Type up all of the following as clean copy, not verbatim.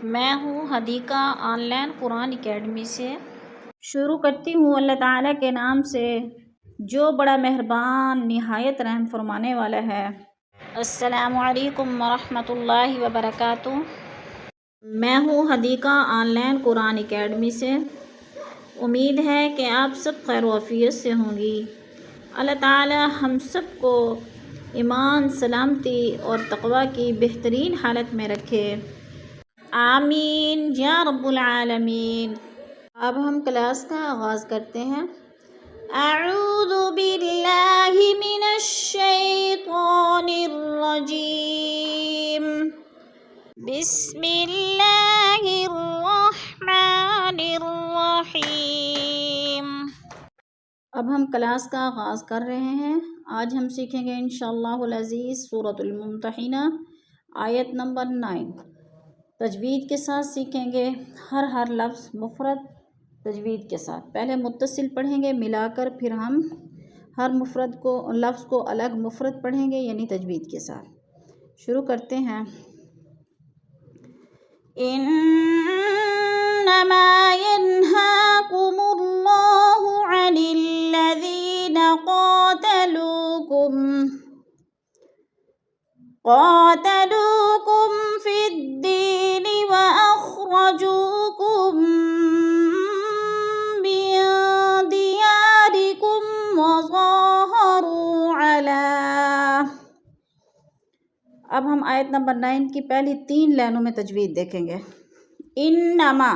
میں ہوں Hadiqa on line Quran academy سے۔ شروع کرتی ہوں اللہ تعالیٰ کے نام سے جو بڑا مہربان نہایت رحم فرمانے والا ہے۔ السلام علیکم ورحمۃ اللہ وبرکاتہ۔ میں ہوں Hadiqa on line Quran academy سے۔ امید ہے کہ آپ سب خیر و عافیت سے ہوں گی۔ اللہ تعالیٰ ہم سب کو ایمان، سلامتی اور تقوی کی بہترین حالت میں رکھے، آمین یا رب العالمین۔ اب ہم کلاس کا آغاز کرتے ہیں۔ اعوذ باللہ من الشیطان الرجیم، بسم اللہ الرحمن الرحیم۔ اب ہم کلاس کا آغاز کر رہے ہیں۔ آج ہم سیکھیں گے انشاءاللہ العزیز سورۃ الممتحنہ آیت نمبر 9۔ تجوید کے ساتھ سیکھیں گے، ہر لفظ مفرد تجوید کے ساتھ۔ پہلے متصل پڑھیں گے ملا کر، پھر ہم ہر لفظ کو الگ مفرد پڑھیں گے یعنی تجوید کے ساتھ۔ شروع کرتے ہیں۔ انما ينهاكم الله عن الذين قاتلوكم في الدين وأخرجوكم من دياركم وظاهروا على۔ اب ہم آیت نمبر 9 کی پہلی 3 لائنوں میں تجوید دیکھیں گے۔ انما،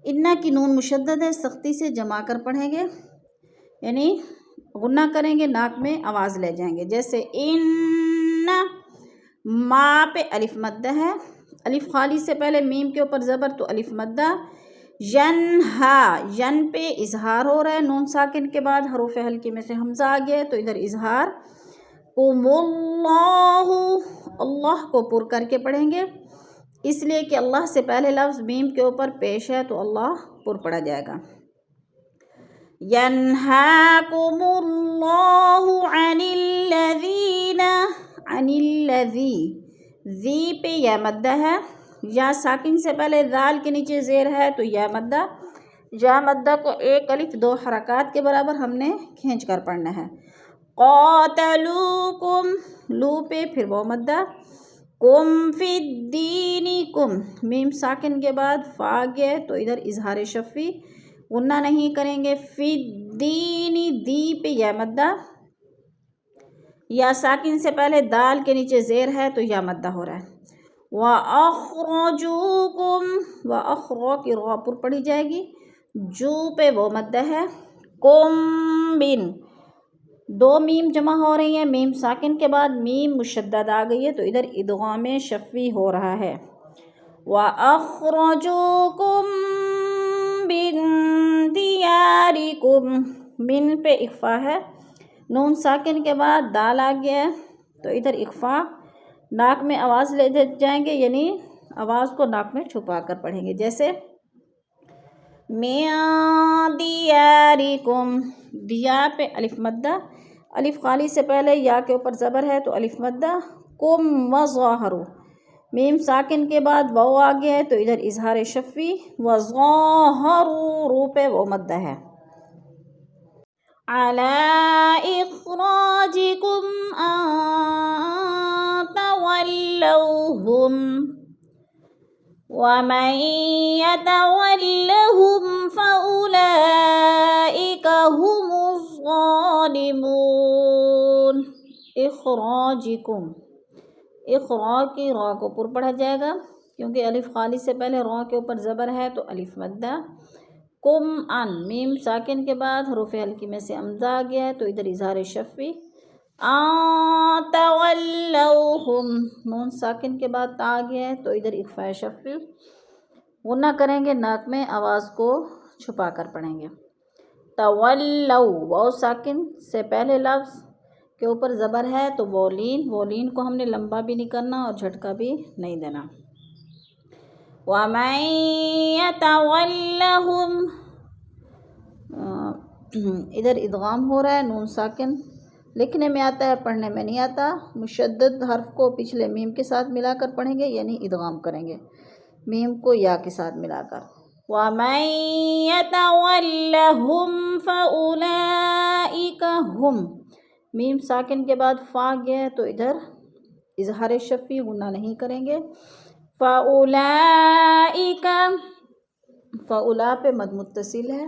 انا کی نون مشدد ہے، سختی سے جما کر پڑھیں گے، یعنی غنہ کریں گے، ناک میں آواز لے جائیں گے۔ جیسے ان، ما پہ الف مدہ ہے، الف خالی سے پہلے میم کے اوپر زبر تو الف مدہ۔ ینہا، ین پہ اظہار ہو رہا ہے، نون ساکن کے بعد حروف حلقی میں سے حمزہ آ گیا ہے تو ادھر اظہار۔ قم اللہ، اللہ کو پر کر کے پڑھیں گے، اس لیے کہ اللہ سے پہلے لفظ میم کے اوپر پیش ہے تو اللہ پر پڑھا جائے گا۔ ینہاکم اللہ عن الذین، عن الذی، ذی پہ یا مدہ ہے، یا ساکن سے پہلے ذال کے نیچے زیر ہے تو یا مدہ، یا مدہ کو ایک الف 2 حرکات کے برابر ہم نے کھینچ کر پڑھنا ہے۔ قاتلوکم، لو پہ پھر وہ مدہ۔ کم فی الدین، کم میم ساکن کے بعد فا گئے تو ادھر اظہار شفی، غنہ نہیں کریں گے۔ فی الدین، دی پہ یا مدہ، یا ساکن سے پہلے دال کے نیچے زیر ہے تو یا مدہ ہو رہا ہے۔ وَأَخْرَجُوكُمْ، وَأَخْرَ کی را پر پڑھی جائے گی، جو پہ وہ مدہ ہے۔ کم بن، 2 میم جمع ہو رہی ہیں، میم ساکن کے بعد میم مشدد آ گئی ہے تو ادھر ادغام شفوی ہو رہا ہے۔ وَأَخْرَجُوكُمْ مِن دِيَارِكُمْ، من پہ اخفا ہے، نون ساکن کے بعد دال آ گیا ہے تو ادھر اخفا، ناک میں آواز لے جائیں گے یعنی آواز کو ناک میں چھپا کر پڑھیں گے۔ جیسے من دیارکم، دیا پہ الف مدہ، الف خالی سے پہلے یا کے اوپر زبر ہے تو الف مدہ۔ کم وظاہروا، میم ساکن کے بعد واو آ گیا ہے تو ادھر اظہار شفی۔ وظاہروا، رو پہ وہ مدہ ہے۔ علی اخراجکم ان تولوہم ومن یتولہم فاولئک هم الظالمون۔ اخراجکم، اخرا کی را کو پر پڑھا جائے گا کیونکہ الف خالی سے پہلے را کے اوپر زبر ہے تو الف مدہ۔ کم ان، میم ساکن کے بعد حروف حلقی میں سے حمزہ آ گیا ہے تو ادھر اظہار شفی۔ ان تولوہم، نون ساکن کے بعد تا آ گیا ہے تو ادھر اخفاء شفی، غنہ کریں گے، ناک میں آواز کو چھپا کر پڑھیں گے۔ تولو، واو ساکن سے پہلے لفظ کے اوپر زبر ہے تو وولین کو ہم نے لمبا بھی نہیں کرنا اور جھٹکا بھی نہیں دینا۔ وَمَن يَتَوَلَّهُمْ، ادھر ادغام ہو رہا ہے، نون ساکن لکھنے میں آتا ہے، پڑھنے میں نہیں آتا۔ مشدد حرف کو پچھلے میم کے ساتھ ملا کر پڑھیں گے، یعنی ادغام کریں گے میم کو یا کے ساتھ ملا کر۔ وَمَن يَتَوَلَّهُمْ فَأُولَئِكَ هُمْ، میم ساکن کے بعد فا گیا ہے تو ادھر اظہار شفی غنہ نہیں کریں گے۔ فَأُولَئِكَ، فَأُولا پہ مد متصل ہے،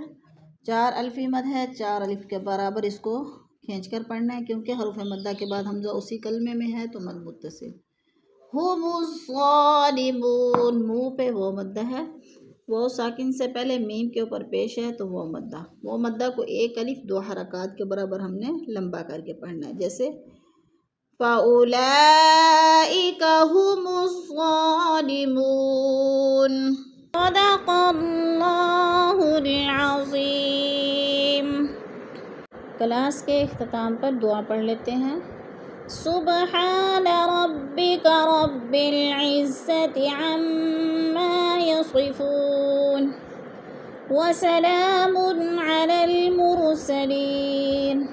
4 الفی مد ہے، 4 الف کے برابر اس کو کھینچ کر پڑھنا ہے، کیونکہ حروف مدہ کے بعد حمزہ اسی کلمے میں ہے تو مد متصل۔ ہم الظالمون، منہ پہ وہ مدہ ہے، وہ ساکن سے پہلے میم کے اوپر پیش ہے تو وہ مدہ کو 1 الف 2 حرکات کے برابر ہم نے لمبا کر کے پڑھنا ہے، جیسے فَأُولَئِكَ هُمُ الظَّالِمُونَ۔ صدق اللہ العظیم۔ کلاس کے اختتام پر دعا پڑھ لیتے ہیں۔ سبحان ربک رب العزت عما یصفون وسلام علی المرسلین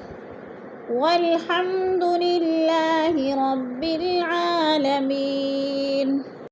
والحمد للہ رب العالمین۔